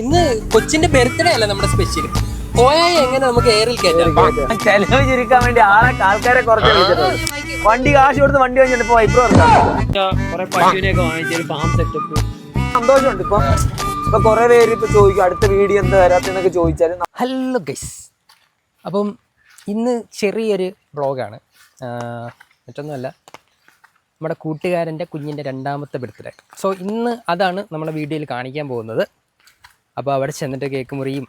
ഇന്ന് കൊച്ചിന്റെ ബർത്ത്ഡേ അല്ല നമ്മുടെ സ്പെഷ്യൽ. പോയാൽ എങ്ങനെ നമുക്ക് എയറിൽ കയറ്റാം? ചെലവ് ചുരുക്കാൻ വേണ്ടി ആൾക്കാരെ കുറച്ച് വിളിച്ചിട്ടുണ്ട്. വണ്ടി കാശ് കൊടുത്ത് വണ്ടി വാങ്ങിച്ചിട്ട് ഇപ്പൊ വൈബ്രോ സന്തോഷമുണ്ട്. ഇപ്പൊ കുറെ പേര് ഇപ്പൊ ചോദിക്കും അടുത്ത വീഡിയോ എന്താ വരാത്തെന്നൊക്കെ ചോദിച്ചാലും. ഹലോ ഗൈസ്, അപ്പം ഇന്ന് ചെറിയൊരു വ്ളോഗാണ്. മറ്റൊന്നുമല്ല, നമ്മുടെ കൂട്ടുകാരൻ്റെ കുഞ്ഞിൻ്റെ രണ്ടാമത്തെ ബർത്ത്ഡേ. സോ ഇന്ന് അതാണ് നമ്മുടെ വീഡിയോയിൽ കാണിക്കാൻ പോകുന്നത്. അപ്പോൾ അവിടെ ചെന്നിട്ട് കേക്ക് മുറിയും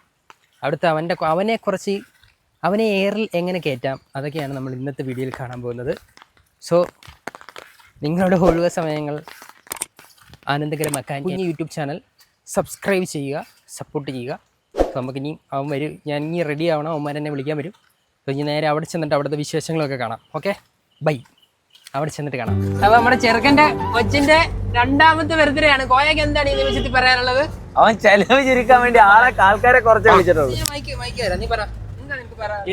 അവിടുത്തെ അവനെ എയറിൽ എങ്ങനെ കയറ്റാം അതൊക്കെയാണ് നമ്മൾ ഇന്നത്തെ വീഡിയോയിൽ കാണാൻ പോകുന്നത്. സോ നിങ്ങളുടെ ഒഴിവ് സമയങ്ങൾ ആനന്ദകരമാക്കാൻ കുഞ്ഞ് യൂട്യൂബ് ചാനൽ സബ്സ്ക്രൈബ് ചെയ്യുക, സപ്പോർട്ട് ചെയ്യുക. സോ നമുക്കിനി അവൻ വരും, ഞാൻ ഇനി റെഡി ആവണം, അവന്മാരെന്നെ വിളിക്കാൻ വരും. സോ ഇനി നേരെ അവിടെ ചെന്നിട്ട് അവിടുത്തെ വിശേഷങ്ങളൊക്കെ കാണാം. Okay, bye. അവിടെ ചെന്നിട്ട് കാണാം. അപ്പൊ നമ്മുടെ ചെറുക്കൻ്റെ കൊച്ചിന്റെ രണ്ടാമത്തെ ബർത്ത്ഡേ ആണ്. കോയക്ക് എന്താണ് ഈ നിമിഷത്തിൽ പറയാനുള്ളത്? അവൻ ചെലവ് ചുരുക്കാൻ വേണ്ടി ആൾക്കാരെ കുറച്ച് വിളിച്ചിട്ടുള്ളൂ.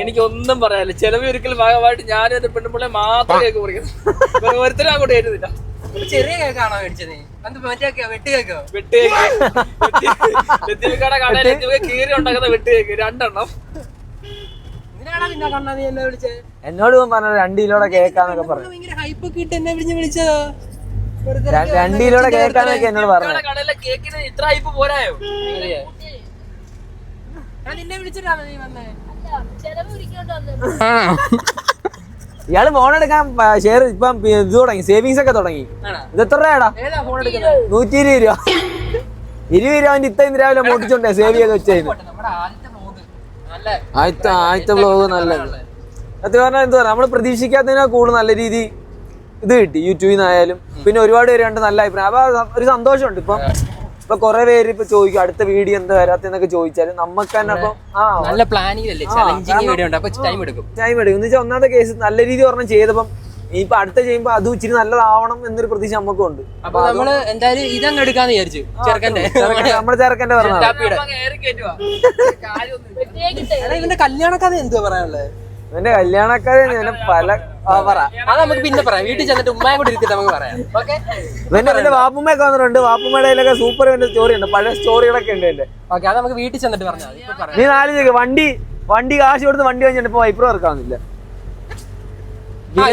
എനിക്കൊന്നും പറയാനില്ല. ചെലവ് ഒരിക്കലും ഭാഗമായിട്ട് ഞാനും എന്റെ പെണ്ണുമ്പിള്ളെ മാത്രം കേക്ക് മുറിക്കുന്നു. ഒരുത്തരും അങ്ങോട്ട് ഏറ്റുന്നില്ല. ചെറിയ കേക്കാണോ മേടിച്ചത്? വെട്ടുകേക്കോ? വെട്ടുകേക്കാടെ കടയിൽ കീറി ഉണ്ടാക്കുന്ന വെട്ടുകേക്ക് 2 എണ്ണം. എന്നോട് പറഞ്ഞ 2 കിലോടെ കേക്കാന്നൊക്കെ പറഞ്ഞു. 2 കിലോടെ കേക്കാന്നൊക്കെ എന്നോട് പറഞ്ഞു. കടയിലെ കേക്കിന് ഇത്ര ഹൈപ്പ് പോരായോ? ഇയാള് ഫോൺ എടുക്കാൻ ഷെയർ ഇപ്പം ഇത് തുടങ്ങി, സേവിങ്സ് ഒക്കെ തുടങ്ങി. ഇത് എത്ര രൂപയാടാ? 120 രൂപ. 20 രൂപ ഇത്രയും രാവിലെ പൊട്ടിച്ചോണ്ടേ സേവ് ചെയ്ത് വെച്ചത്. ആദ്യത്തെ വ്ലോഗ് നല്ലത്. അത് പറഞ്ഞാൽ എന്താ പറയുക, നമ്മൾ പ്രതീക്ഷിക്കാത്തതിനാ കൂടുതൽ നല്ല രീതി ഇത് കിട്ടി യൂട്യൂബിൽ നിന്നായാലും. പിന്നെ ഒരുപാട് പേര് കണ്ട് നല്ല അഭിപ്രായം. അപ്പൊ ഒരു സന്തോഷമുണ്ട്. ഇപ്പൊ കുറെ പേര് ഇപ്പൊ ചോദിക്കും അടുത്ത വീഡിയോ എന്താ വരാത്തെന്നൊക്കെ ചോദിച്ചാലും നമുക്ക് തന്നെ അപ്പൊ നല്ല പ്ലാനിങ് ടൈം എടുക്കും എന്ന് വെച്ചാൽ ഒന്നാമത്തെ കേസ് നല്ല രീതി പറഞ്ഞാൽ ചെയ്തപ്പം ഇനിയിപ്പൊ അടുത്ത ചെയ്യുമ്പോ അതും ഇച്ചിരി നല്ലതാവണം എന്നൊരു പ്രതീക്ഷ നമുക്കും ഉണ്ട്. അപ്പൊ നമ്മള് എന്തായാലും ഇതങ്ങ് എടുക്കാന്ന് വിചാരിച്ചു. നമ്മുടെ ചെറുക്കന്റെ പറഞ്ഞ ഇതിന്റെ കല്യാണക്കഥ എന്തുവാ പറയാനുള്ളത്? എന്റെ കല്യാണക്കാരെ പല അത് നമുക്ക് പിന്നെ പറയാം. വീട്ടിൽ ചെന്നിട്ട് ഉമ്മയെ കൂടെ ഇരുത്തിട്ട് നമുക്ക് പറയാം. ഓക്കെ, എന്റെ വാപ്പുമ്മയൊക്കെ വന്നിട്ടുണ്ട്. വാപ്പുമ്മയുടെ സൂപ്പർ സ്റ്റോറി ഉണ്ട്, പഴയ സ്റ്റോറികളൊക്കെ ഉണ്ട് എന്റെ. ഓക്കെ, അത് നമുക്ക് വീട്ടിൽ ചെന്നിട്ട് പറഞ്ഞാൽ. നീ ആലോചിക്കുക, വണ്ടി കാശ് കൊടുത്ത് വണ്ടി വാങ്ങിച്ചിട്ട് ഇപ്പൊ വൈപ്രോ ഇറക്കാവുന്നില്ല.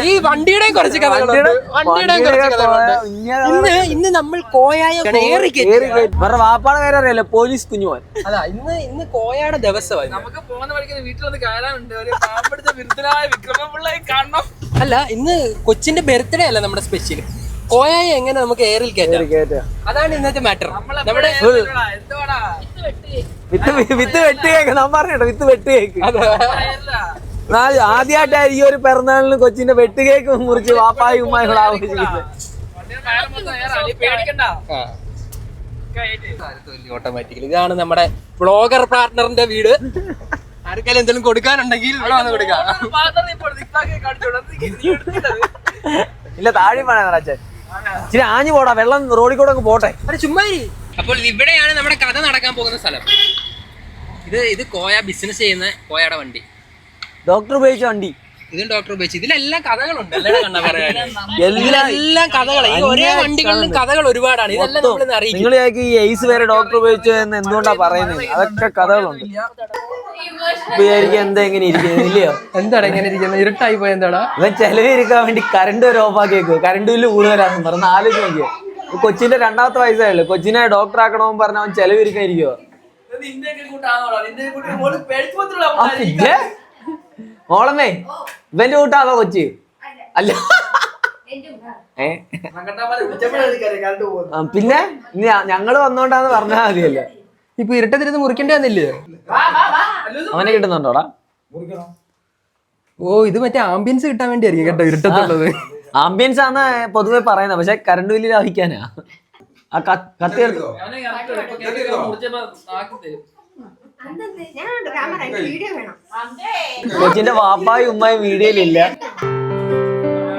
ഈ വണ്ടിയുടെ കുറച്ച് കഥകളുണ്ട്. ഇന്ന് നമ്മൾ കോയായ വാപ്പാടെ പേര് അറിയാലോ, പോലീസ് കുഞ്ഞുമോൻ. അതാ ഇന്ന് കോയയുടെ ദിവസമായി. നമുക്ക് പോകുന്ന വഴിക്ക് വീട്ടിലൊന്ന് കയറാനുണ്ട്. ഒരു പാമ്പെടുത്ത വിരുദ്ധനായ വിക്രമപിള്ളയെ കാണണം. അല്ല, ഇന്ന് കൊച്ചിന്റെ ബർത്ത്ഡേ അല്ല നമ്മുടെ സ്പെഷ്യൽ. കോയായ എങ്ങനെ നമുക്ക് എയറിൽ കയറ്റാം, അതാണ് ഇന്നത്തെ മാറ്റർ. നമ്മുടെ വിത്ത് വെട്ടുകേക്ക് നാം പറഞ്ഞോ, വിത്ത് വെട്ടുകേക്ക്. ആദ്യമായിട്ടാണ് ഈ ഒരു പിറന്നാളിന് കൊച്ചിന്റെ വെട്ടുകേക്ക് മുറിച്ച് വാപ്പായും ഉമ്മായും കൂടെ ആഘോഷിക്കുന്നത്. ഓട്ടോമാറ്റിക്കലി ഇതാണ് നമ്മുടെ വ്ളോഗർ പാർട്ട്ണറിന്റെ വീട്. ആർക്കെങ്കിലും എന്തെങ്കിലും കൊടുക്കാനുണ്ടെങ്കിൽ ഇവിടെ വന്ന് കൊടുക്കാം. ഇല്ല, താഴെ വേണം അച്ഛൻ. ഇച്ചിരി ആഞ്ഞു പോടാ, വെള്ളം റോഡിൽ കൂടെ അങ്ങ് പോട്ടെ. ചുമ്മാ. അപ്പോൾ ഇവിടെയാണ് നമ്മുടെ കഥ നടക്കാൻ പോകുന്ന സ്ഥലം. ഇത് കോയ ബിസിനസ് ചെയ്യുന്ന കോയയുടെ വണ്ടി, ഡോക്ടർ ഉപയോഗിച്ച വണ്ടി. ഇതും ഡോക്ടർ ഉപയോഗിച്ചു. ഇതിലെല്ലാം കഥകളുണ്ട്. എല്ലാം കഥകൾ. ഈ ഒരേ വണ്ടികളിലും കഥകൾ ഒരുപാടാണ്. ഇതെല്ലാം നമ്മൾ അറിയിക്കും. നിങ്ങൾ ഈ എയ്സ് വരെ ഡോക്ടർ ഉപയോഗിച്ചു എന്ന് എന്തുകൊണ്ടാ പറയുന്നത്? അതൊക്കെ കഥകളുണ്ട്. എന്താ എങ്ങനെ ഇരിക്കുന്നത് ഇല്ലയോ? എന്താണ് എങ്ങനെ ഇരിക്കുന്നത്? ഇരുട്ടായി പോയ എന്താടാ? ഇവൻ ചെലവിരിക്കാൻ വേണ്ടി കറണ്ട് വരെ ഓഫാക്കി വെക്കും. കറണ്ട് ബില്ല് കൂടുതലാണെന്ന് പറഞ്ഞ ആലോചിച്ച് നോക്കിയോ. കൊച്ചിന്റെ 2ാമത്തെ വയസ്സായുള്ളൂ. കൊച്ചിനെ ഡോക്ടർ ആക്കണമെന്ന് പറഞ്ഞ അവൻ ചെലവിരിക്കാൻ ഇരിക്കുവോ? മോളമ്മേ, ഇവന്റെ കൂട്ടാണോ കൊച്ചി? അല്ല, പിന്നെ ഞങ്ങള് വന്നോണ്ടാന്ന് പറഞ്ഞാൽ മതിയല്ലോ. ഇപ്പൊ ഇരട്ടത്തിരുന്ന് മുറിക്കേണ്ടി വന്നില്ലേ? അവനെ കിട്ടുന്നുണ്ടോടാ? ഓ, ഇത് മറ്റേ ആംബിയൻസ് കിട്ടാൻ വേണ്ടിയായിരിക്കും കേട്ടോ ഇരട്ടത്തുള്ളത്. ആംബിയൻസ് ആണ് പൊതുവെ പറയുന്നത്, പക്ഷെ കറണ്ട് ബില്ല് ലാഭിക്കാനാ. ആ കത്തി എടുത്തു. കൊച്ചിന്റെ വാപ്പായും ഉമ്മായും വീഡിയോയിലില്ല.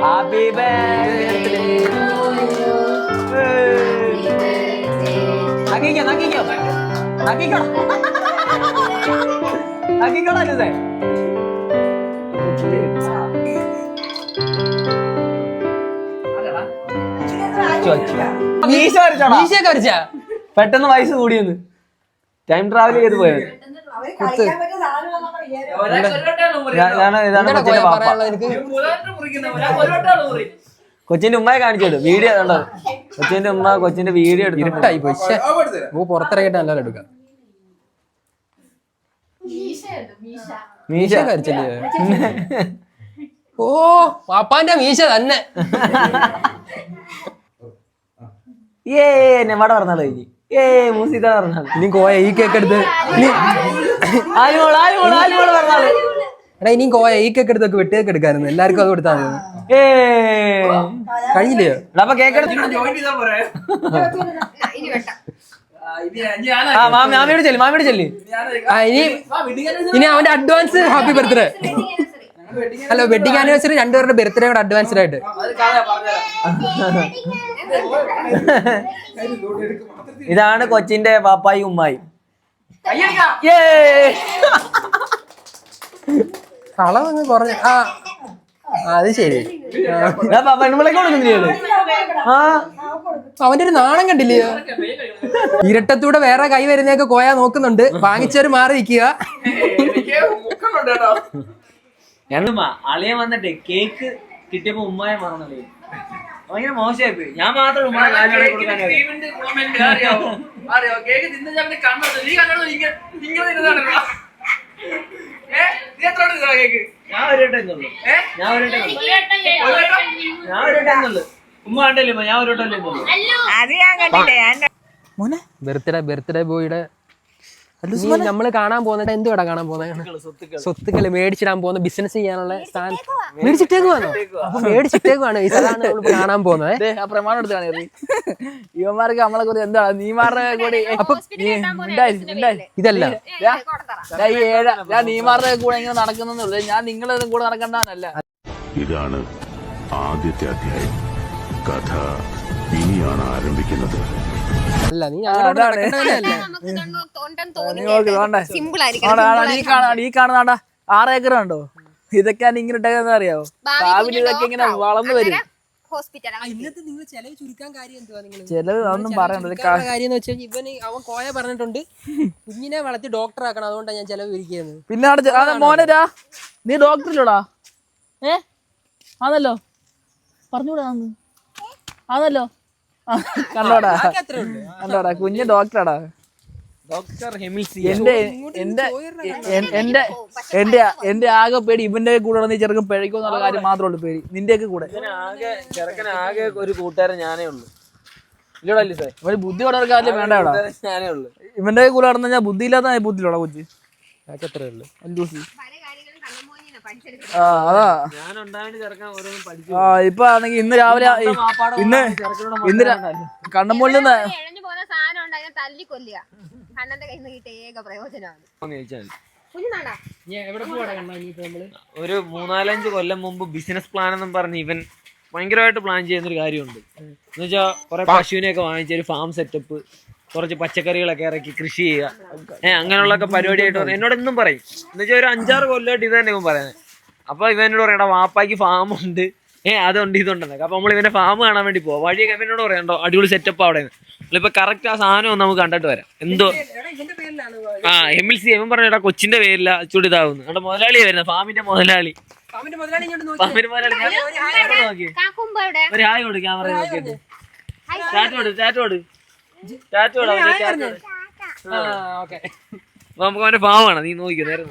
Happy birthday. പെട്ടെന്ന് വയസ്സ് കൂടിയെന്ന് ടൈം ട്രാവൽ ചെയ്ത് പോയത്. ഇതാണ് കൊച്ചിന്റെ പാപ്പ. കൊച്ചിന്റെ ഉമ്മയെ കാണിച്ചോളൂ വീഡിയോ കണ്ടോ. കൊച്ചിന്റെ ഉമ്മ കൊച്ചിന്റെ വീഡിയോ എടുത്തു. ഇരുട്ടായി പോയി. പുറത്തിറങ്ങിയിട്ട് നല്ല എടുക്കാം. മീശ കരിച്ചല്ലേ? ഓ പാപ്പാന്റെ മീശ തന്നെ. നെമ്മടെ പറഞ്ഞാലോ ഇനി മൂസിക്ക പറഞ്ഞാൽ ഇനി കോയ ഈ കേക്ക് എടുത്ത് പറഞ്ഞാല് എടാ ഇനിയും കോയ ഈ കേക്ക് എടുത്തൊക്കെ വെട്ടിയൊക്കെ എടുക്കായിരുന്നു. എല്ലാവർക്കും അത് കൊടുത്താൽ മതി. കഴിഞ്ഞില്ലയോ? അപ്പൊ കേക്ക് മാമിയോട് ചെല്ലി മാമിയോട് ചെല്ലി. ഇനി അവന്റെ advance happy birthday. Hello wedding anniversary രണ്ടുപേരുടെ ബർത്ത്ഡേ കൂടെ അഡ്വാൻസ്ഡ് ആയിട്ട്. ഇതാണ് കൊച്ചിന്റെ പാപ്പായി ഉമ്മായി. അളവങ്ങ് കുറഞ്ഞ. അത് ശരി. അവന്റെ ഒരു നാണം കണ്ടില്ലയോ? ഇരട്ടത്തൂടെ വേറെ കൈ വരുന്നതൊക്കെ കോയാ നോക്കുന്നുണ്ട്. വാങ്ങിച്ചവര് മാറി നിൽക്കുക. അളിയ വന്നിട്ട് കേക്ക് കിട്ടിയപ്പോ ഉമ്മായ മറന്നല്ലേ. ഭയങ്കര മോശമായി പോയി. ഞാൻ മാത്രം ഉമ്മ കണ്ടല്ലേ. ഞാൻ ഒരു ബർത്ത്ഡേ ബോയുടെ നമ്മള് കാണാൻ പോകുന്നത് എന്തുവാടാ കാണാൻ പോകുന്നത്? സ്വത്തുക്കള് മേടിച്ചിടാൻ പോകുന്ന ബിസിനസ് ചെയ്യാനുള്ള സ്ഥാനം മേടിച്ചിട്ടേക്കുവാണോ? അപ്പൊ മേടിച്ചിട്ടേക്കുവാണ്. ഇതാണ് കാണാൻ പോകുന്നത്. പ്രമാണം എടുത്ത് കാണി ഇവന്മാർക്ക് നമ്മളെ കുറിച്ച് എന്താണ് നീമാരുടെ കൂടെ. അപ്പൊ ഇതല്ല ഞാൻ നീമാരുടെ കൂടെ ഇങ്ങനെ നടക്കുന്നുള്ളൂ. ഞാൻ നിങ്ങളുടെ കൂടെ നടക്കണ്ടല്ല. ഇതാണ് ആദ്യത്തെ അധ്യായം. കഥ ഇനിയാണ് ആരംഭിക്കുന്നത്. അല്ല നീ ഈ കാണുന്നാണ്ടാ 6 ഏക്കർ ഉണ്ടോ? ഇതൊക്കെ ഇങ്ങനെ ഇട്ടേക്കെന്ന് അറിയാവോ? ഭാവിയിൽ ഇതൊക്കെ ഇങ്ങനെ വളർന്നു വരും. ചെലവ് അതൊന്നും പറയണ്ട. കാര്യം ഇവന് അവൻ കോയ പറഞ്ഞിട്ടുണ്ട് കുഞ്ഞിനെ വളർത്തി ഡോക്ടർ ആക്കണം. അതുകൊണ്ടാണ് ഞാൻ ചെലവ് ഇരിക്കുന്നത്. പിന്നെ മോനരാ നീ ഡോക്ടറിലോടാ? ആണല്ലോ പറഞ്ഞൂടാ. ആണല്ലോ കണ്ടോടാ കണ്ടോടാ കുഞ്ഞ് ഡോക്ടറാടാ. എന്റെ ആകെ പേടി ഇവന്റെ കൂടെ നീ ചെറുക്കൻ പിഴയ്ക്കുന്നുള്ള കാര്യം മാത്രമേ ഉള്ളൂ പേടി. നിന്റെയൊക്കെ കൂടെ ആകെ ഒരു കൂട്ടുകാരൻ ഞാനേ ഉള്ളൂ. ഇല്ലടല്ലേ സാർ ഒരു ബുദ്ധി വളർക്കാറില്ല വേണ്ട. ഞാനേ ഉള്ളൂ. ഇവന്റെ കൂടെ നടന്നു കഴിഞ്ഞാൽ ബുദ്ധിയില്ലാത്ത ബുദ്ധിയിലോടാ കൊച്ചി. അത്രേ ഉള്ളൂ. അതാ ഇപ്പൊ ആണെങ്കിൽ ഇന്ന് രാവിലെ ഇന്ന് കണ്ണമ്മൂളിൽ നിന്ന് ഒരു 3-4 കൊല്ലം മുമ്പ് ബിസിനസ് പ്ലാൻ എന്നും പറഞ്ഞ് ഇവൻ ഭയങ്കരമായിട്ട് പ്ലാൻ ചെയ്യുന്നൊരു കാര്യമുണ്ട്. എന്ന് വെച്ചാൽ കുറെ പശുവിനെയൊക്കെ വാങ്ങിച്ച് ഒരു ഫാം സെറ്റപ്പ്, കുറച്ച് പച്ചക്കറികളൊക്കെ ഇറക്കി കൃഷി ചെയ്യുക, അങ്ങനെയുള്ളൊക്കെ പരിപാടിയായിട്ട് പറഞ്ഞു. എന്നോട് എന്നും പറയും. എന്ന് വെച്ചാൽ ഒരു 5-6 കൊല്ലമായിട്ട് ഇത് തന്നെ ഇവൻ പറയുന്നത്. അപ്പൊ ഇവനോട് പറയണ്ട വാപ്പാക്ക് ഫാമുണ്ട്, അതുണ്ട് ഇതുണ്ടെന്നൊക്കെ. അപ്പൊ നമ്മൾ ഇവന്റെ ഫാം കാണാൻ വേണ്ടി പോവാം. വഴിയൊക്കെ ഇവനോട് പറയണ്ടോ അടിപൊളി സെറ്റപ്പ് അവിടെ. ഇപ്പൊ കറക്റ്റ് ആ സാധനം നമുക്ക് കണ്ടിട്ട് വരാം. എന്തോ MLC ഇവൻ പറഞ്ഞ കൊച്ചിന്റെ പേരില്ല ചൂട് ഇതാവുന്നു. അവിടെ മുതലാളിയാ വരുന്നത്, ഫാമിന്റെ മുതലാളി. ഒരു ഹായ് കൊടു, ക്യാമറ നോക്കിയിട്ട് ടാറ്റോട്. നമുക്ക് അവന്റെ ഫാമാണ്, നീ നോക്കിയോ നേരെ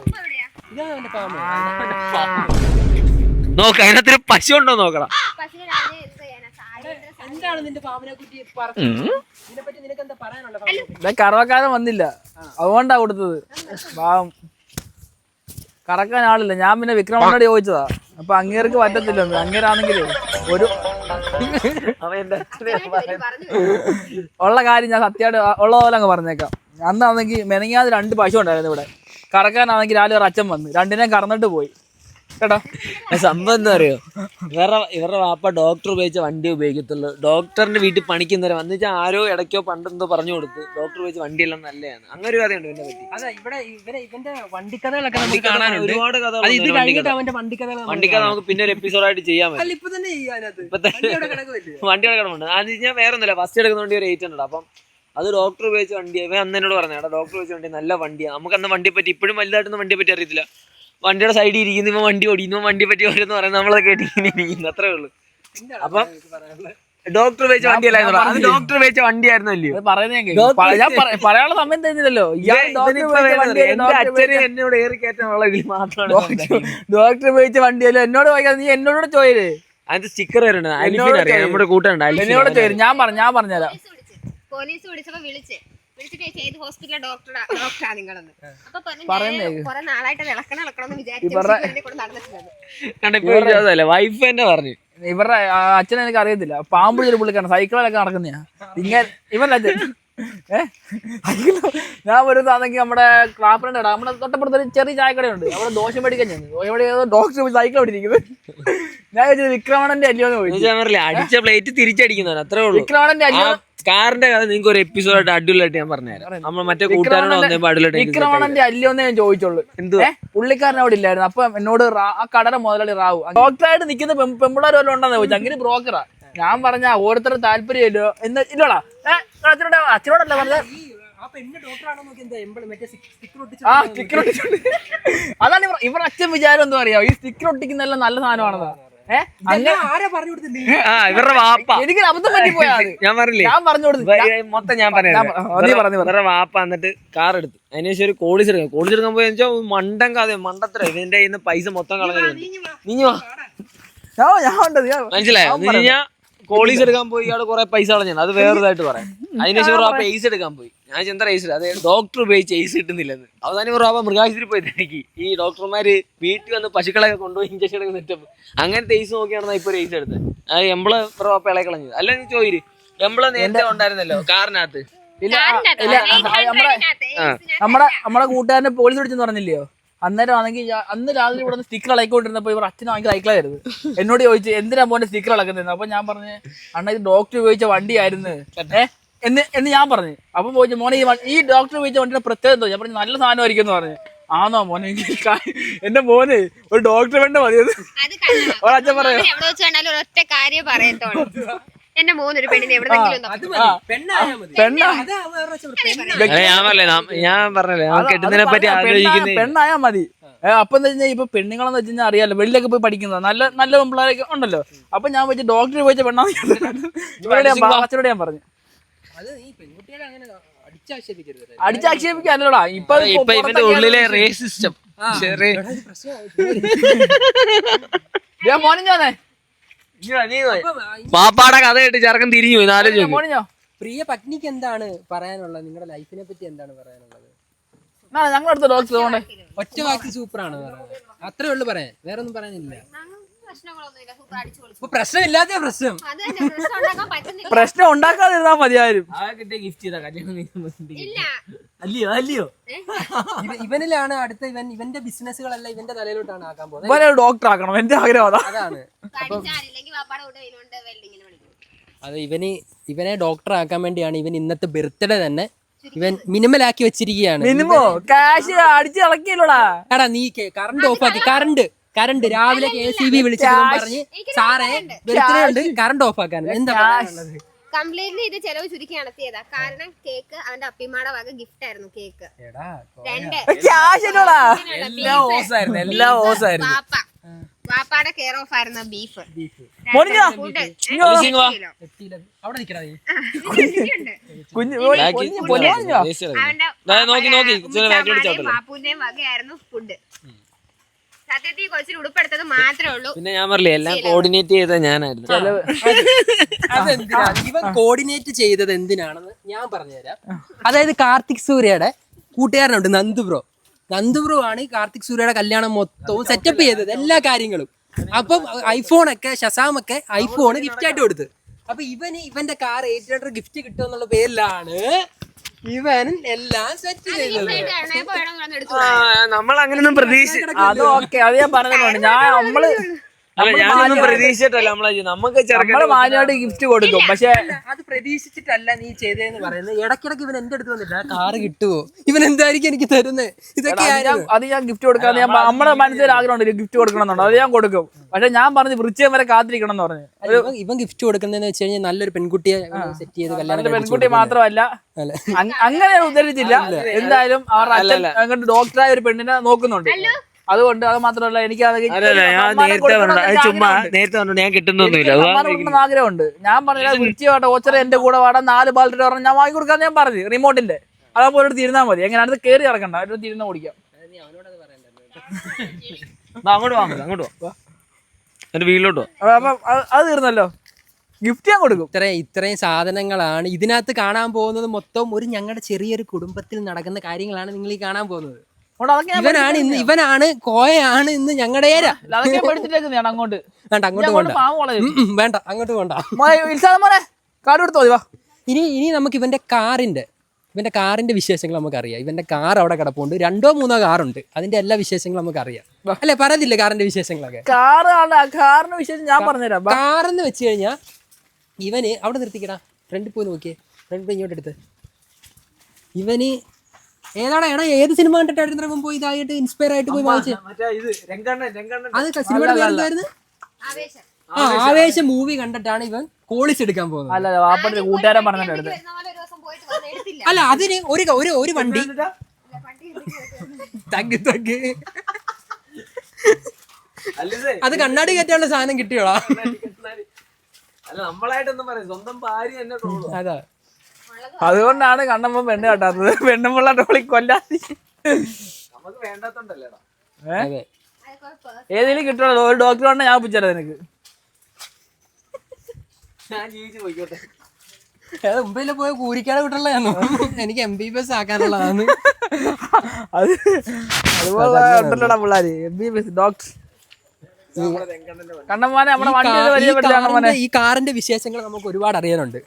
നോക്ക. അതിനകത്തൊരു പശു ഉണ്ടോ നോക്കണം. കറവക്കാരൻ വന്നില്ല, അതുകൊണ്ടാ കൊടുത്തത്. പാവം കറക്കാൻ ആളില്ല. ഞാൻ പിന്നെ വിക്രമനോട് ചോദിച്ചതാ. അപ്പൊ അങ്ങേർക്ക് പറ്റത്തില്ലെന്ന്. അങ്ങേരാണെങ്കിലേ ഒരു ഉള്ള കാര്യം ഞാൻ സത്യമായിട്ട് ഉള്ള പോലെ അങ്ങ് പറഞ്ഞേക്കാം. അന്നാണെങ്കിൽ മെനങ്ങാതെ 2 പശു ഉണ്ടായിരുന്നു ഇവിടെ. കറക്കാനാണെങ്കിൽ രാവിലെ ഒരു അച്ഛൻ വന്ന് 2നെയും കറന്നിട്ട് പോയി കേട്ടോ. സംഭവം എന്താ അറിയോ, ഇവരുടെ വാപ്പ ഡോക്ടർ ഉപയോഗിച്ച വണ്ടി ഉപയോഗിക്കത്തുള്ളൂ. ഡോക്ടറിന്റെ വീട്ടിൽ പണിക്കുന്നവരെ വന്നു വെച്ചാൽ ആരോ ഇടയ്ക്കോ പണ്ടെന്തോ പറഞ്ഞു കൊടുത്ത് ഡോക്ടർ ഉപയോഗിച്ച വണ്ടിയെല്ലാം നല്ലതാണ്. അങ്ങനെ ഒരു കഥയുണ്ട് ഇവന്റെ പറ്റി. ഇവന്റെ വണ്ടിക്കഥകളൊക്കെ നമുക്ക് കാണാനുണ്ട്. ഒരുപാട് കഥ. വണ്ടിക്കഥ നമുക്ക് പിന്നെ ഒരു എപ്പിസോഡായിട്ട് ചെയ്യാൻ പറ്റും. വണ്ടി കിടക്കുന്നുണ്ട്. അത് ഞാൻ വേറെ ഒന്നുമില്ല, ഫസ്റ്റ് എടുക്കുന്ന വണ്ടി ഒരു 800. അപ്പം അത് ഡോക്ടർ ഉപയോഗിച്ച വണ്ടിയാണ്. ഇവൻ അന്ന് എന്നോട് പറഞ്ഞു, ഡോക്ടർ ഉപയോഗിച്ച വണ്ടി നല്ല വണ്ടിയാണ്. നമുക്ക് അന്ന് വണ്ടിയെ പറ്റി ഇപ്പോഴും വലുതായിട്ടൊന്നും വണ്ടിയെ പറ്റി അറിയത്തില്ല. വണ്ടിയുടെ സൈഡിൽ ഇരിക്കുന്നു, ഇവൻ വണ്ടി ഓടിക്കുന്നു, വണ്ടിയെ പറ്റി ഓരോന്ന് പറയുന്നത് നമ്മളെ കേട്ട് ഇങ്ങനെ ഇരിക്കുന്നു, അത്രേ ഉള്ളൂ. അപ്പം ഡോക്ടർ ഉപയോഗിച്ച വണ്ടിയല്ലായിരുന്നു, അത് ഡോക്ടർ ഉപയോഗിച്ച വണ്ടിയായിരുന്നു അല്ലയോ പറയാനുള്ള സമയം തരുന്നില്ലല്ലോ. എന്റെ അച്ഛനെ എന്നോട് ഏറി കയറ്റാനുള്ള ഇതിൽ മാത്രമാണ് ഡോക്ടർ ഉപയോഗിച്ച വണ്ടിയല്ലോ എന്നോട് ചോദിക്കാതെ നീ എന്നോട് ചോദിച്ചേ. അതിന്റെ സ്റ്റിക്കർ വരുന്നുണ്ട്, നമ്മുടെ കൂട്ടുണ്ട്. എന്നോട് ചോദിച്ചു, ഞാൻ പറഞ്ഞുതരാം. പോലീസ് വിളിച്ചപ്പോ വിളിച്ചിട്ട് ഏത് ഹോസ്പിറ്റലിലെ ഡോക്ടറാ നിങ്ങളെന്ന്. അപ്പൊ പറഞ്ഞു കുറെ നാളായിട്ട് ഇളക്കണമെന്ന് വിചാരിച്ചു. വൈഫ് തന്നെ പറഞ്ഞു ഇവരുടെ അച്ഛനെ എനിക്ക് അറിയത്തില്ല. പാമ്പ് ചെറിയ പുള്ളിക്കാണ്, സൈക്കിളിലൊക്കെ നടക്കുന്നയാ ഇങ്ങനെ ഇവരുടെ അച്ഛൻ. ഞാൻ വരുന്നതാണെങ്കിൽ നമ്മുടെ ക്ലാപ്പിലുണ്ട്, നമ്മുടെ തൊട്ടപ്പുറത്ത് ഒരു ചെറിയ ചായക്കടയുണ്ട്, അവിടെ ദോശ മേടിക്കാൻ ഡോക്ടർ സൈക്കിൾ ഓടിയിരിക്കുന്നത്. ഞാൻ ചോദിച്ചത് വിക്രമണന്റെ അല്ലയോന്ന് ചോദിച്ചു. അടിച്ച പ്ലേറ്റ് തിരിച്ചടിക്കുന്നവൻ, അത്രേ ഉള്ളൂ. വിക്രമണന്റെ അല്ലയോ കാറിന്റെ കഥ നിങ്ങൾക്ക് ഒരു എപ്പിസോഡ് അടിപൊളിയായിട്ട് ഞാൻ പറഞ്ഞുതരാം. നമ്മൾ മറ്റേ കൂട്ടുകാരോട് വിക്രമണന്റെ അല്ലയോന്നേ ഞാൻ ചോദിച്ചുള്ളൂ. പുള്ളിക്കാരൻ അവിടെ ഇല്ലായിരുന്നു. അപ്പൊ എന്നോട് ആ കടയുടെ മുതലാളി റാവു ഡോക്ടറായിട്ട് നിൽക്കുന്ന പെമ്പിള്ളേർ വല്ലതും ഉണ്ടെന്ന് ചോദിച്ചു. അങ്ങനെ ബ്രോക്കറാ. ഞാൻ പറഞ്ഞ ഓരോരുത്തരുടെ താല്പര്യമില്ലോ എന്ന് ഇല്ലോടാ. അച്ഛനോടല്ല പറഞ്ഞത്. അതാണ് ഇവർ അച്ഛൻ വിചാരം എന്താ പറയാ, ഈ സ്റ്റിക്കർ ഒട്ടിക്കുന്നതെല്ലാം നല്ല സാധനമാണെന്നാ. ഇവരുടെ വാപ്പ എനിക്ക് അബദ്ധം പറ്റിപ്പോയാ. ഞാൻ പറഞ്ഞില്ലേ, ഞാൻ പറഞ്ഞു കൊടുത്തു മൊത്തം ഞാൻ പറയാം. ഇവരുടെ വാപ്പ എന്നിട്ട് കാർ എടുത്തു. അതിനുശേഷം ഒരു കോളീസ് എടുക്കാൻ പോയെന്ന് വെച്ചാൽ മണ്ടൻ കഥ മണ്ടത്ര. ഇതിന്റെ കയ്യിൽ നിന്ന് പൈസ മൊത്തം കളഞ്ഞു. മനസ്സിലായോ? ഞാൻ കോളീസ് എടുക്കാൻ പോയി, ഇയാള് കുറെ പൈസ കളഞ്ഞു. അത് വേറൊരുതായിട്ട് പറയാം. അതിനുശേഷം വാപ്പ എയ്സ് എടുക്കാൻ പോയി. ഞാൻ ചെന്ത എയ്സ്, അത് ഡോക്ടർ ഉപയോഗിച്ച് എയ്സ് കിട്ടുന്നില്ലെന്ന്. അവസാനം വാപ്പ മൃഗാശുപത്രി പോയി തിരക്കി. ഈ ഡോക്ടർമാര് വീട്ടിൽ വന്ന് പശുക്കളൊക്കെ കൊണ്ടുപോയി ഇഞ്ചക്ഷൻ എടുക്കുന്ന സെറ്റപ്പ്. അങ്ങനത്തെ എയ്സ് നോക്കിയാണ് ഇപ്പൊ ഒരു എയ്സ് എടുത്തത്. അത് എംബ്ലം വാപ്പ ഇളയെ കളഞ്ഞത്. അല്ല നീ ചോദിച്ചു, എംബ്ലം നേരത്തെ ഉണ്ടായിരുന്നല്ലോ കാറിനകത്ത്. നമ്മളെ കൂട്ടുകാരനെ പോലീസ് പിടിച്ചെന്ന് പറഞ്ഞില്ലയോ? അന്നേരം ആണെങ്കിൽ അന്ന് രാവിലെ ഇവിടെ നിന്ന് സ്റ്റിക്കർ ഇളക്കൊണ്ടിരുന്നപ്പോ ഇവർ അച്ഛനും ഭയങ്കര സൈക്കിളായിരുന്നു. എന്നോട് ചോദിച്ചു എന്തിനാ പോന്റെ സ്റ്റിക്കർ ഇളക്കുന്നത്. അപ്പൊ ഞാൻ പറഞ്ഞു അണ്ണ ഇത് ഡോക്ടർ ഉപയോഗിച്ച വണ്ടിയായിരുന്നു എന്ന് ഞാൻ പറഞ്ഞു. അപ്പം ചോദിച്ചു മോനെ ഈ ഡോക്ടർ ഉപയോഗിച്ച വണ്ടിയുടെ പ്രത്യേകത എന്തോ? ഞാൻ പറഞ്ഞു നല്ല സാധനമായിരിക്കും എന്ന് പറഞ്ഞു. ആണോ മോനെ, എന്റെ മോന് ഒരു ഡോക്ടർ വേണ്ട മതിയത് ഒരച്ഛൻ പറയാം. ഒറ്റ കാര്യം പറയത്തോളൂ, എന്റെ മോനൊരു പെണ്ണിനെ എവിടെന്നെങ്കിലും പെണ്ണായാ മതി. അപ്പൊ എന്താ വെച്ചാൽ ഇപ്പൊ പെണ്ണുങ്ങളെന്ന് വെച്ച് കഴിഞ്ഞാൽ അറിയാലോ, വെളിയിലൊക്കെ പോയി പഠിക്കുന്നത് നല്ല നല്ല പിള്ളേരൊക്കെ ഉണ്ടല്ലോ. അപ്പൊ ഞാൻ വെച്ച് ഡോക്ടർ പോയിച്ച പെണ്ണാന്ന് അച്ഛനോട് ഞാൻ പറഞ്ഞു. അടിച്ചാക്ഷേപിക്കാല്ലോടാ ഇപ്പൊ ഇവന്റെ ഉള്ളിലെ റേസിസ്റ്റം. മോനും ഞാനേ പാപ്പാടെ കഥ കേട്ട് ചെറുക്കൻ തിരിഞ്ഞു പോയി. ആലോചിച്ചു പ്രിയ പത്നിക്ക് എന്താണ് പറയാനുള്ളത്? നിങ്ങളുടെ ലൈഫിനെ പറ്റി എന്താണ് പറയാനുള്ളത്? ഞങ്ങളടുത്ത ഡോക്ടർ ഒറ്റ വാക്ക് സൂപ്പറാണ് പറയുന്നത്, അത്രേ ഉള്ളു പറയാൻ, വേറെ ഒന്നും പറയാനില്ല. പ്രശ്നമില്ലാത്ത പ്രശ്നം പ്രശ്നം ഉണ്ടാക്കാതിരുന്നാ മതിയാരും. അല്ലയോ ഇവനിലാണ് അടുത്ത ഇവന്റെ ബിസിനസ്സുകളെല്ലാം ഇവന്റെ തലയിലോട്ടാണ് ആക്കാൻ പോകുന്നത്. ഡോക്ടർ ആക്കണം എന്റെ ആഗ്രഹം അതാണ്. അത് ഇവനെ ഡോക്ടർ ആക്കാൻ വേണ്ടിയാണ് ഇവൻ ഇന്നത്തെ ബർത്ത്ഡേ തന്നെ ഇവൻ മിനിമലാക്കി വെച്ചിരിക്കുകയാണ്. മിനിമോ കാശ് അടിച്ച് ഇളക്കിയല്ലോടാ. എടാ നീ കറണ്ട് ഓഫ് ആക്കി. കറണ്ട് രാവിലെ KCB വിളിച്ചിട്ട് പറഞ്ഞ് സാറേ ബർത്ത്ഡേ ഉണ്ട്, കറണ്ട് ഓഫ് ആക്കാൻ. എന്താ കംപ്ലീറ്റ്ലി ഇത് ചെലവ് ചുരുക്കി നടത്തിയതാ. കാരണം കേക്ക് അവന്റെ അപ്പിമാടെ വക ഗിഫ്റ്റ് ആയിരുന്നു. കേക്ക് വാപ്പാടെ കെയർ ഓഫ് ആയിരുന്നു ബീഫ്. ബാപ്പുവിന്റെയും വകയായിരുന്നു ഫുഡ്. സത്യത്തിൽ കൊച്ചിന് ഉടുപ്പെടുത്തത് മാത്രമേ ഉള്ളൂ. പിന്നെ ഞാൻ പറഞ്ഞില്ലേ എല്ലാം കോർഡിനേറ്റ് ചെയ്ത ഞാനായിരുന്നു. ഇവൻ കോർഡിനേറ്റ് ചെയ്തത് എന്തിനാണെന്ന് ഞാൻ പറഞ്ഞുതരാം. അതായത് കാർത്തിക് സൂര്യയുടെ കൂട്ടുകാരനുണ്ട് നന്ദു ബ്രോ ആണ് കാർത്തിക് സൂര്യയുടെ കല്യാണം മൊത്തവും സെറ്റപ്പ് ചെയ്തത്, എല്ലാ കാര്യങ്ങളും. അപ്പം ഐഫോണൊക്കെ ഷസാമൊക്കെ ഐഫോൺ ഗിഫ്റ്റ് ആയിട്ട് കൊടുത്ത്. അപ്പൊ ഇവന്റെ കാർ 800 ഗിഫ്റ്റ് കിട്ടും എന്നുള്ള പേരിലാണ് ഇവൻ എല്ലാം സെറ്റ് ചെയ്തത്. നമ്മൾ അങ്ങനെയൊന്നും പ്രതീക്ഷിച്ചു. അത് ഓക്കെ, അത് ഞാൻ പറഞ്ഞതാണ്. നമ്മള് ഞാനൊന്നും പ്രതീക്ഷിച്ചിട്ടല്ല നമ്മളെ നമുക്ക് നമ്മള് മാന്യമായിട്ട് ഗിഫ്റ്റ് കൊടുക്കും. പക്ഷെ അത് പ്രതീക്ഷിച്ചിട്ടല്ല നീ ചെയ്തതെന്ന് പറയുന്നത്. ഇടയ്ക്കിടയ്ക്ക് ഇവൻ എന്റെ അടുത്ത് വന്നിട്ട് കാറ് കിട്ടുവോ, ഇവൻ എന്തായിരിക്കും എനിക്ക് തരുന്നത്, ഇതൊക്കെ അത് ഞാൻ ഗിഫ്റ്റ് കൊടുക്കാന്ന് ഞാൻ നമ്മുടെ മനസ്സിൽ ആഗ്രഹമുണ്ട് ഗിഫ്റ്റ് കൊടുക്കണമെന്നുണ്ട്, അത് ഞാൻ കൊടുക്കും. പക്ഷെ ഞാൻ പറഞ്ഞു വൃശ്ചികം വരെ കാത്തിരിക്കണം എന്ന് പറഞ്ഞു. ഇവൻ ഗിഫ്റ്റ് കൊടുക്കുന്നതെന്ന് വെച്ച് കഴിഞ്ഞാൽ നല്ലൊരു പെൺകുട്ടിയെ സെറ്റ് ചെയ്ത് കല്യാണം പെൺകുട്ടി മാത്രമല്ല, അങ്ങനെ ഞാൻ ഉദ്ധരിച്ചില്ല. എന്തായാലും അവരുടെ അച്ഛൻ അങ്ങോട്ട് ഡോക്ടറായ ഒരു പെണ്ണിനെ നോക്കുന്നുണ്ട്. അതുകൊണ്ട് അത് മാത്രമല്ല എനിക്ക് ഞാൻ കിട്ടുന്നൊന്നുമില്ല ആഗ്രഹമുണ്ട്. ഞാൻ പറഞ്ഞ വൃശ്ചികമായിട്ട് ഓച്ചറ എന്റെ കൂടെ വാടാൻ 4 ബാലറ്റ് പറഞ്ഞാൽ ഞാൻ വാങ്ങി കൊടുക്കാന്ന് ഞാൻ പറഞ്ഞു. റിമോട്ടിന്റെ അതാകുമ്പോൾ ഒരു തീരുന്നാൽ മതി. എങ്ങനെ അടുത്ത് കയറി ഇറക്കണ്ട, ഒരു തീരുന്ന ഓടിക്കാം. അങ്ങോട്ട് അങ്ങോട്ട് എന്റെ വീട്ടിലോട്ടോ. അപ്പൊ അത് തീർന്നല്ലോ, ഗിഫ്റ്റ് ഞാൻ കൊടുക്കും. ഇത്രയും സാധനങ്ങളാണ് ഇതിനകത്ത് കാണാൻ പോകുന്നത്. മൊത്തം ഒരു ഞങ്ങളുടെ ചെറിയൊരു കുടുംബത്തിൽ നടക്കുന്ന കാര്യങ്ങളാണ് നിങ്ങൾ ഈ കാണാൻ പോകുന്നത്. ഇവനാണ് കോയാണ് ഇന്ന് ഞങ്ങളുടെ അതൊക്കെ പഠിച്ചിട്ടേക്കുന്നതാണ്. അങ്ങോട്ട് വേണ്ട, അങ്ങോട്ട് വേണ്ട, വേണ്ട, അങ്ങോട്ട് വേണ്ട. കാർഡ് കൊടുത്തോ. ഇനി നമുക്ക് ഇവന്റെ കാറിന്റെ വിശേഷങ്ങൾ നമുക്കറിയാം. ഇവന്റെ കാർ അവിടെ കിടപ്പുണ്ട്, 2-3 കാറുണ്ട്. അതിന്റെ എല്ലാ വിശേഷങ്ങളും നമുക്കറിയാം അല്ലെ? പറഞ്ഞില്ലേ കാറിന്റെ വിശേഷങ്ങളൊക്കെ? കാറിന്റെ വിശേഷം ഞാൻ പറഞ്ഞുതരാം. കാറെന്ന് വെച്ച് കഴിഞ്ഞാൽ ഇവന് അവിടെ നിർത്തിക്കടാ, ഫ്രണ്ടിൽ പോയി നോക്കിയേ, ഫ്രണ്ട് പോയി ഇങ്ങോട്ട് എടുത്ത്. ഇവന് ഏതാടാ ഏത് സിനിമ കണ്ടിട്ടായിരുന്നു പോയി ഇതായിട്ട് ഇൻസ്പയർ ആയിട്ട് പോയി വായിച്ചേ? അത് സിനിമയുടെ പേരെന്തായിരുന്നു? ആവേശം മൂവി കണ്ടിട്ടാണ് ഇവൻ കോളിസ് എടുക്കാൻ പോകുന്നത്. അല്ല, വാപ്പയുടെ കൂട്ടുകാരൻ പറഞ്ഞിട്ട് അല്ല, അതിന് ഒരു വണ്ടി അത് കണ്ണാടി കയറ്റാനുള്ള സാധനം കിട്ടിയോളാ. അതാ, അതുകൊണ്ടാണ് കണ്ണമ്മ പെണ്ണ് കെട്ടാത്തത്. പെണ്ണുമ്പുള്ള ടോളി കൊല്ലാതി ഏതെങ്കിലും കിട്ടുള്ളൂ. ഒരു ഡോക്ടർ കൊണ്ട് ഞാൻ ഒപ്പിച്ചത് നിനക്ക്. മുംബൈയിലെ പോയ കൂരിക്കാട് വിട്ടുള്ളതാണോ? എനിക്ക് MBBS ആക്കാനുള്ളതാണ്. അതുപോലെ പിള്ളേര് MBBS ഡോക്ടർ. കണ്ണമ്മാനെ നമ്മുടെ വണ്ടി. ഈ കാറിന്റെ വിശേഷങ്ങൾ നമുക്ക് ഒരുപാട് അറിയാനുണ്ട്.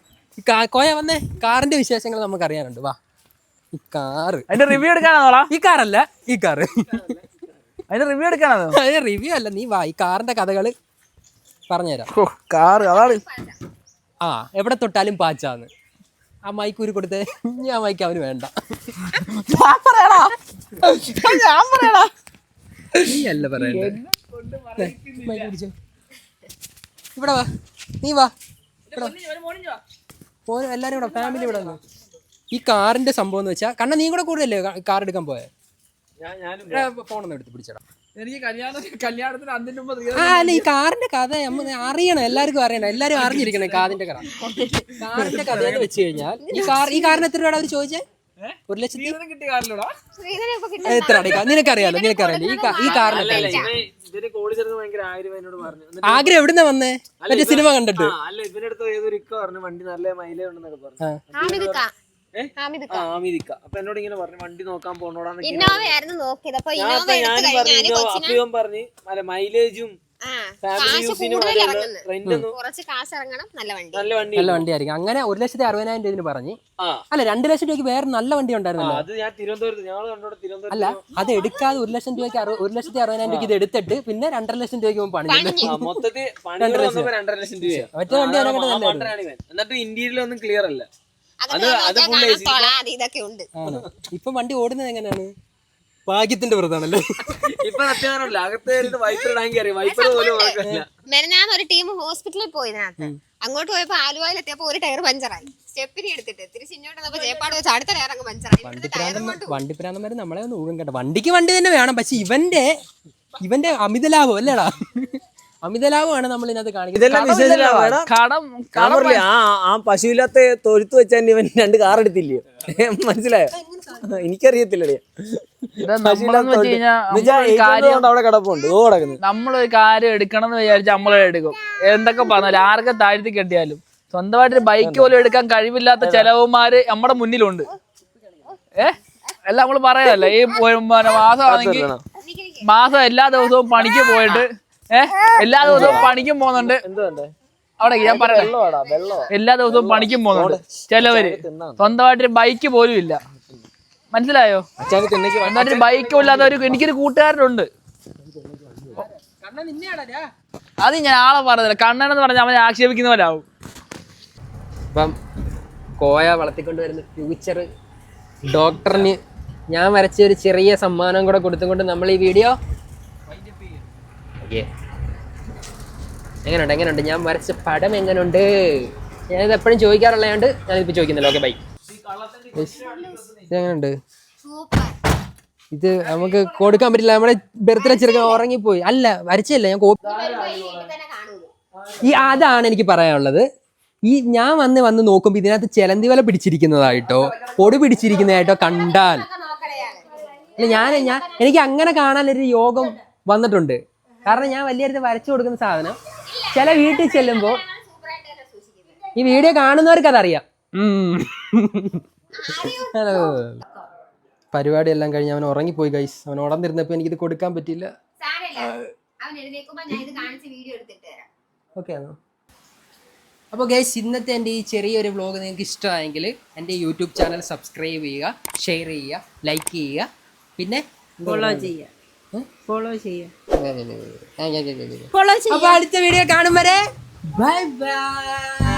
കോയ വന്നേ, കാറിന്റെ വിശേഷങ്ങൾ നമുക്ക് അറിയാനുണ്ട്. വാ, ഈ കാറ് അതിന്റെ റിവ്യൂ എടുക്കാനാണോളാ? ഈ കാറല്ല, ഈ കാറ് അതിന്റെ റിവ്യൂ എടുക്കാനാണോ? അതിന്റെ റിവ്യൂ അല്ല, നീ വാ, ഈ കാറിന്റെ കഥകള് പറഞ്ഞുതരാം. കാറ് അതാണ് എവിടെ തൊട്ടാലും പാച്ചാന്ന്. ആ മൈക്ക് ഊരി കൊടുത്തേ, ഇനി ആ മൈക്ക് അവന് വേണ്ട. നീ അല്ല പറയണ്ടേ. ഇവിടെ വാ, നീ വാ, എല്ലാരും ഇവിടെ ഫാമിലി ഇവിടെ. ഈ കാറിന്റെ സംഭവം എന്ന് വെച്ചാൽ കണ്ണ നീ കൂടെ കൂടുതലല്ലേ കാർ എടുക്കാൻ പോയെ? ഫോണൊന്നും എടുത്ത് പിടിച്ചടാ. എനിക്ക് കല്യാണത്തിന് അതിന്റെ മുമ്പ് അല്ല, ഈ കാറിന്റെ കഥ അറിയണം, എല്ലാവർക്കും അറിയണം, എല്ലാരും അറിഞ്ഞിരിക്കണം. കാറിന്റെ കഥ എന്ന് വെച്ച് കഴിഞ്ഞാൽ ഈ കാറിന് എത്ര രൂപ അവർ ചോദിച്ചേ? 1,00,000 കിട്ടിയ കാറിലൂടാ എത്ര? നിനക്കറിയാലോ ഈ കാറിന് ആഗ്രഹം എവിടുന്ന വന്നേ? മറ്റേ സിനിമ കണ്ടിട്ട് വണ്ടി നല്ല മൈലേജ് ഉണ്ടെന്നൊക്കെ പറഞ്ഞു. അപ്പൊ എന്നോട് ഇങ്ങനെ പറഞ്ഞു വണ്ടി നോക്കാൻ പോണോടാന്ന്. അപ്പൊ പറഞ്ഞു മൈലേജും നല്ല വണ്ടിയായിരിക്കും. അങ്ങനെ 1,60,000 രൂപ പറഞ്ഞ്. അല്ല, 2,00,000 രൂപയ്ക്ക് വേറെ നല്ല വണ്ടി ഉണ്ടായിരുന്നല്ലോ. അത് ഞാൻ തിരുവനന്തപുരത്ത് അല്ല, അത് എടുക്കാതെ 1,00,000 രൂപയ്ക്ക് 1,60,000 രൂപയ്ക്ക് ഇത് എടുത്തിട്ട് പിന്നെ 2,50,000 രൂപയ്ക്ക് പണി മൊത്തത്തിൽ 2,50,000 രൂപ. മറ്റേ വണ്ടി എന്നിട്ട് ഇന്ത്യയിൽ ഒന്നും ക്ലിയർ അല്ല. ഇപ്പൊ വണ്ടി ഓടുന്നത് എങ്ങനെയാണ്? ഭാഗ്യത്തിന്റെ പുറത്താണല്ലോ. ഇപ്പൊ സത്യമാണല്ലോ, അകത്ത് വൈപ്പർ ടാങ്കി അറിയാം, വൈപ്പർ പോലും മെനഞ്ഞാന്ന് ഒരു ടീം ഹോസ്പിറ്റലിൽ പോയതിനകത്ത് അങ്ങോട്ട് പോയപ്പോ ആലുവയിൽ എത്തിയപ്പോ ഒരു ടയർ പഞ്ചറായി. സ്റ്റെപ്പിനി എടുത്തിട്ട് തിരിച്ച് ഇങ്ങോട്ട് വന്നപ്പോ ചേപ്പാട് വെച്ച് അടുത്ത ടയർ അങ്ങ് പഞ്ചറായി. വണ്ടിപ്രാന്തന്മാര് നമ്മളെ ഒന്ന് ഊഴം കേട്ടോ. വണ്ടിക്ക് വണ്ടി തന്നെ വേണം, പക്ഷെ ഇവന്റെ അമിതലാഭം അല്ലേടാ, അമിതലാഭമാണ് നമ്മൾ ഇതിനകത്ത് കാണിക്കുന്നത്. ആ പശുവില്ലാത്ത തൊഴുത്ത് വെച്ചാൽ ഇവൻ 2 കാർ എടുത്തില്ലയോ? മനസ്സിലായോ? എനിക്കറിയത്തില്ലേ. അവിടെ കിടപ്പുണ്ട് നമ്മളൊരു കാര്യം എടുക്കണം എന്ന് വിചാരിച്ചാൽ നമ്മളെടുക്കും. എന്തൊക്കെ പറഞ്ഞാലും ആർക്കെ താഴ്ത്തി കെട്ടിയാലും സ്വന്തമായിട്ട് ബൈക്ക് പോലും എടുക്കാൻ കഴിവില്ലാത്ത ചെലവന്മാര് നമ്മുടെ മുന്നിലുണ്ട്. എല്ലാം നമ്മള് പറയാനല്ലേ. ഈ മാസമാണെങ്കിൽ മാസം എല്ലാ ദിവസവും പണിക്ക് പോയിട്ട് എല്ലാ ദിവസവും പണിക്കും പോകുന്നുണ്ട്. അവിടെ ഞാൻ പറയാം, എല്ലാ ദിവസവും പണിക്കും പോകുന്നുണ്ട്. ചിലവര് സ്വന്തമായിട്ട് ബൈക്ക് പോലും ഇല്ല. മനസ്സിലായോ? സ്വന്തമായിട്ട് ബൈക്കും ഇല്ലാത്തവര് എനിക്കൊരു കൂട്ടുകാരനുണ്ട്. അത് ഞാൻ ആളെ പറഞ്ഞില്ല. കണ്ണനെന്ന് പറഞ്ഞാൽ അവനെ ആക്ഷേപിക്കുന്ന പോലെ ആവും. അപ്പം കോയ വളർത്തിക്കൊണ്ട് വരുന്ന ഫ്യൂച്ചർ ഡോക്ടറിന് ഞാൻ വരച്ച ഒരു ചെറിയ സമ്മാനം കൂടെ കൊടുത്തുകൊണ്ട് നമ്മൾ ഈ വീഡിയോ ഓക്കെ. എങ്ങനെയുണ്ട് ഞാൻ വരച്ച പടം എങ്ങനെയുണ്ട്? ഞാനിത് എപ്പോഴും ചോദിക്കാറുള്ളതുകൊണ്ട് ഞാനിപ്പോൾ ചോദിക്കുന്നില്ല. Okay bye. ഇതെങ്ങനെയുണ്ട്? ഇത് നമുക്ക് കൊടുക്കാൻ പറ്റില്ല. നമ്മുടെ ബർത്ത്ഡേ ചെറുക്കൻ ഉറങ്ങിപ്പോയി. അല്ല വരച്ചല്ല, ഞാൻ കോപ്പി. അതാണ് എനിക്ക് പറയാനുള്ളത്. ഞാൻ വന്ന് നോക്കുമ്പോൾ ഇതിനകത്ത് ചെലന്തി വല പിടിച്ചിരിക്കുന്നതായിട്ടോ പൊടി പിടിച്ചിരിക്കുന്നതായിട്ടോ കണ്ടാൽ എനിക്ക് അങ്ങനെ കാണാനൊരു യോഗം വന്നിട്ടുണ്ട്. കാരണം ഞാൻ വലിയ വരച്ചു കൊടുക്കുന്ന സാധനം ചില വീട്ടിൽ ചെല്ലുമ്പോൾ ഈ വീഡിയോ കാണുന്നവർക്ക് അതറിയാം. പരിപാടി എല്ലാം കഴിഞ്ഞ് അവൻ ഉറങ്ങിപ്പോയി ഗൈസ്. അവൻ ഉടന്നിരുന്നപ്പോൾ എനിക്കിത് കൊടുക്കാൻ പറ്റില്ല. ഓക്കെ ആണോ? അപ്പോൾ ഗൈസ് ഇന്നത്തെ എൻ്റെ ഈ ചെറിയൊരു വ്ളോഗ് നിങ്ങൾക്ക് ഇഷ്ടമായെങ്കിൽ എൻ്റെ യൂട്യൂബ് ചാനൽ സബ്സ്ക്രൈബ് ചെയ്യുക, ഷെയർ ചെയ്യുക, ലൈക്ക് ചെയ്യുക, പിന്നെ ഫോളോ ചെയ്യുക. അപ്പോൾ അടുത്ത വീഡിയോ കാണും വരെ ബൈ ബൈ.